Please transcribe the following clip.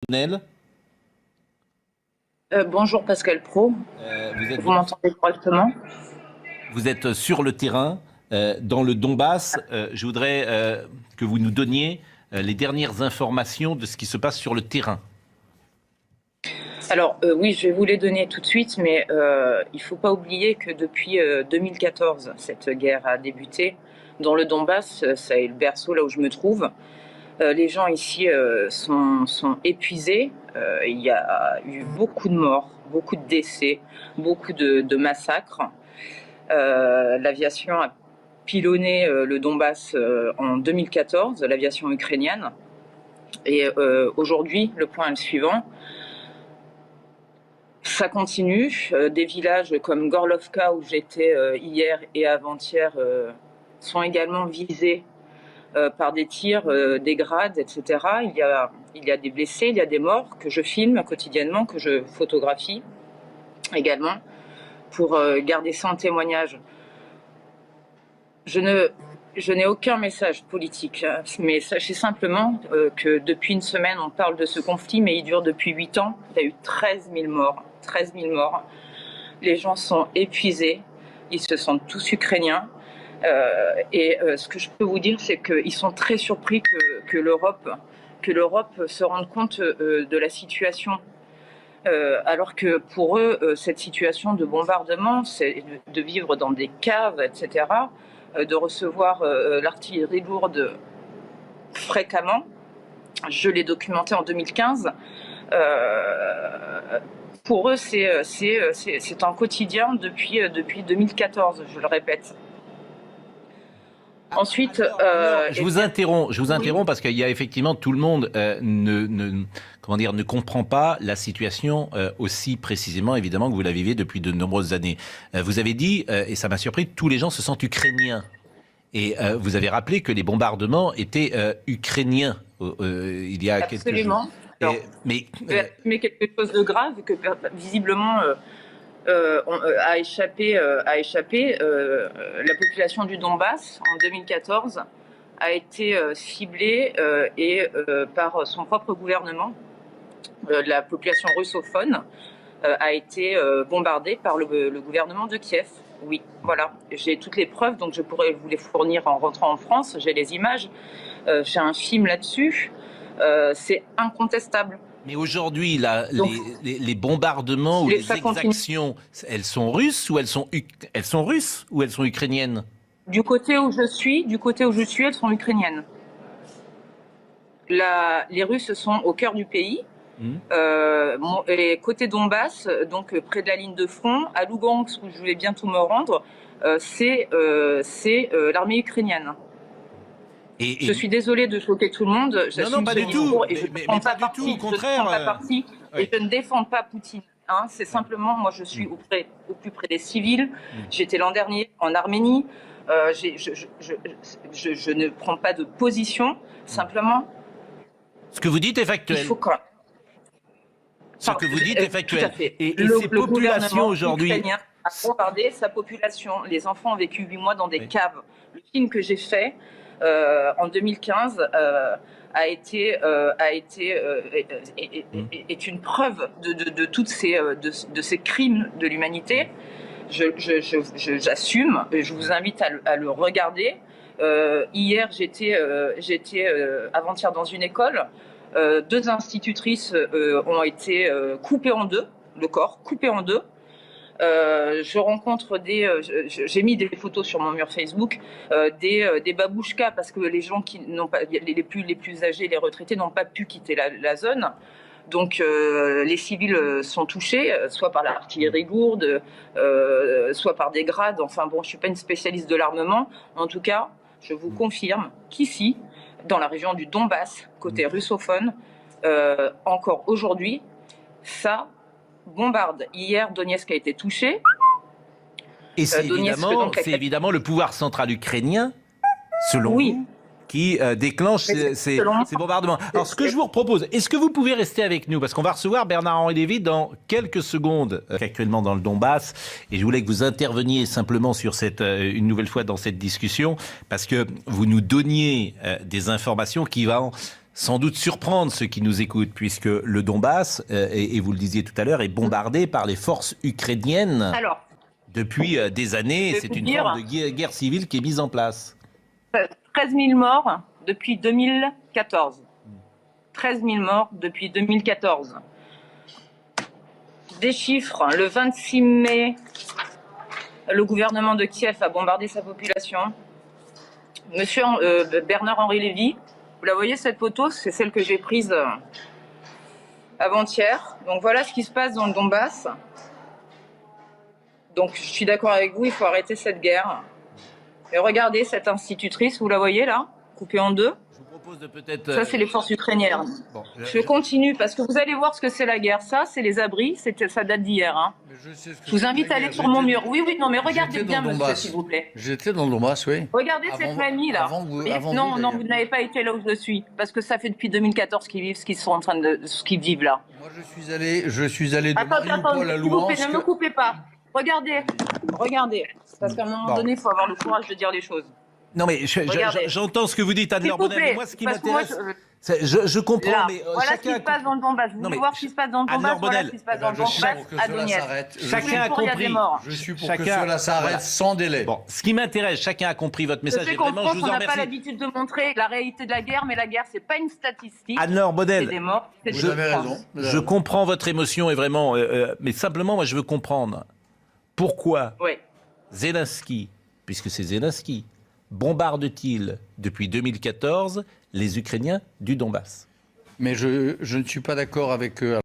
Nel. Bonjour Pascal Pro, vous m'entendez correctement? Vous êtes sur le terrain, dans le Donbass. Je voudrais que vous nous donniez les dernières informations de ce qui se passe sur le terrain. Alors oui, je vais vous les donner tout de suite, mais il ne faut pas oublier que depuis 2014, cette guerre a débuté. Dans le Donbass, ça est le berceau là où je me trouve. Les gens ici sont épuisés. Il y a eu beaucoup de morts, beaucoup de décès, beaucoup de massacres. L'aviation a pilonné le Donbass en 2014, l'aviation ukrainienne. Et aujourd'hui, le point est le suivant. Ça continue. Des villages comme Gorlovka, où j'étais hier et avant-hier, sont également visés par des tirs, des grades, etc. Il y a des blessés, il y a des morts que je filme quotidiennement, que je photographie également, pour garder ça en témoignage. Je n'ai aucun message politique, mais sachez simplement que depuis une semaine, on parle de ce conflit, mais il dure depuis 8 ans. Il y a eu 13 000 morts. 13 000 morts. Les gens sont épuisés. Ils se sentent tous ukrainiens. Ce que je peux vous dire, c'est qu'ils sont très surpris que l'Europe se rende compte de la situation. Alors que pour eux, cette situation de bombardement, c'est de vivre dans des caves, etc., de recevoir l'artillerie lourde fréquemment. Je l'ai documenté en 2015. Pour eux, c'est un quotidien depuis 2014, je le répète. Ensuite, je vous interromps parce qu'il y a effectivement tout le monde ne comprend pas la situation aussi précisément, évidemment, que vous la vivez depuis de nombreuses années. Vous avez dit, et ça m'a surpris, tous les gens se sentent ukrainiens. Et vous avez rappelé que les bombardements étaient ukrainiens il y a quelques jours. Alors, mais quelque chose de grave que visiblement a échappé. La population du Donbass en 2014 a été ciblée par son propre gouvernement. La population russophone a été bombardée par le gouvernement de Kiev. Oui, voilà. J'ai toutes les preuves, donc je pourrais vous les fournir en rentrant en France. J'ai les images. J'ai un film là-dessus. C'est incontestable. Mais aujourd'hui, les bombardements ou les exactions, elles sont russes ou elles sont ukrainiennes? Du côté où je suis, elles sont ukrainiennes. Les Russes sont au cœur du pays. Et côté Donbass, donc près de la ligne de front, à Lugansk, où je vais bientôt me rendre, c'est l'armée ukrainienne. Je suis désolée de choquer tout le monde. Non, pas du tout. Et je ne prends pas parti. Et je ne défends pas Poutine. Hein, c'est simplement, moi, je suis au plus près des civils. J'étais l'an dernier en Arménie. Je ne prends pas de position. Simplement. Ce que vous dites est factuel. Il faut quand même. Ce que vous dites est factuel. Tout à fait. Et ces populations aujourd'hui a bombardé sa population. Les enfants ont vécu 8 mois dans des caves. Le film que j'ai fait en 2015 est une preuve de toutes ces crimes de l'humanité. J'assume. Je vous invite à le regarder. Hier, j'étais avant-hier dans une école. 2 institutrices ont été coupées en deux, le corps coupé en deux. Je rencontre j'ai mis des photos sur mon mur Facebook, des babouchkas, parce que les gens qui n'ont pas, les plus âgés, les retraités n'ont pas pu quitter la zone. Donc les civils sont touchés, soit par l'artillerie lourde, soit par des grades. Enfin bon, je suis pas une spécialiste de l'armement. En tout cas, je vous confirme qu'ici, dans la région du Donbass, côté russophone, encore aujourd'hui, ça bombarde. Hier, Donetsk a été touché. Et c'est évidemment le pouvoir central ukrainien, selon vous, qui déclenche ces bombardements. Alors, ce que je vous propose, est-ce que vous pouvez rester avec nous? Parce qu'on va recevoir Bernard-Henri Lévy dans quelques secondes, actuellement dans le Donbass. Et je voulais que vous interveniez simplement sur une nouvelle fois dans cette discussion, parce que vous nous donniez des informations qui vont sans doute surprendre ceux qui nous écoutent, puisque le Donbass, et vous le disiez tout à l'heure, est bombardé par les forces ukrainiennes Alors, depuis des années. je vais C'est vous une dire- forme de guerre civile qui est mise en place. 13 000 morts depuis 2014. 13 000 morts depuis 2014. Des chiffres, le 26 mai, le gouvernement de Kiev a bombardé sa population. Monsieur Bernard-Henri Lévy, vous la voyez cette photo, c'est celle que j'ai prise avant-hier. Donc voilà ce qui se passe dans le Donbass. Donc je suis d'accord avec vous, il faut arrêter cette guerre. Et regardez cette institutrice, vous la voyez là, coupée en deux. Je vous propose de peut-être... Ça, c'est les forces ukrainiennes. Bon, Je continue parce que vous allez voir ce que c'est la guerre. Ça, c'est les abris. Ça date d'hier. Hein. Je vous invite à aller sur mon mur. Oui, non, mais regardez bien, monsieur, s'il vous plaît. J'étais dans le Donbass, oui. Regardez cette mamie là. Non, vous n'avez pas été là où je suis, parce que ça fait depuis 2014 qu'ils vivent ce qu'ils sont en train de, ce qu'ils vivent là. Moi, je suis allé de Mariupol à s'il vous plaît, Louhansk. ne me coupez pas. Regardez, parce qu'à un moment donné, il faut avoir le courage de dire les choses. Non, mais Regardez. j'entends ce que vous dites, Anne-Laure Bonnel, mais moi, ce qui parce que moi, m'intéresse... Je comprends, là, mais voilà ce qui se passe dans le Donbass. Vous voulez voir ce qui se passe dans le Donbass, voilà ce qui se passe dans le Donbass à Donetsk. Chacun a compris. Je suis pour que cela s'arrête sans délai. Bon, ce qui m'intéresse, chacun a compris votre message. Je sais qu'en France, on n'a pas l'habitude de montrer la réalité de la guerre, mais la guerre, c'est pas une statistique. Anne-Laure Bonnel, c'est des morts, c'est des vous avez raison. Je comprends votre émotion, et vraiment, mais simplement, moi, je veux comprendre pourquoi Zelensky, puisque c'est Zelensky, bombarde-t-il depuis 2014 les Ukrainiens du Donbass? Mais je ne suis pas d'accord avec eux.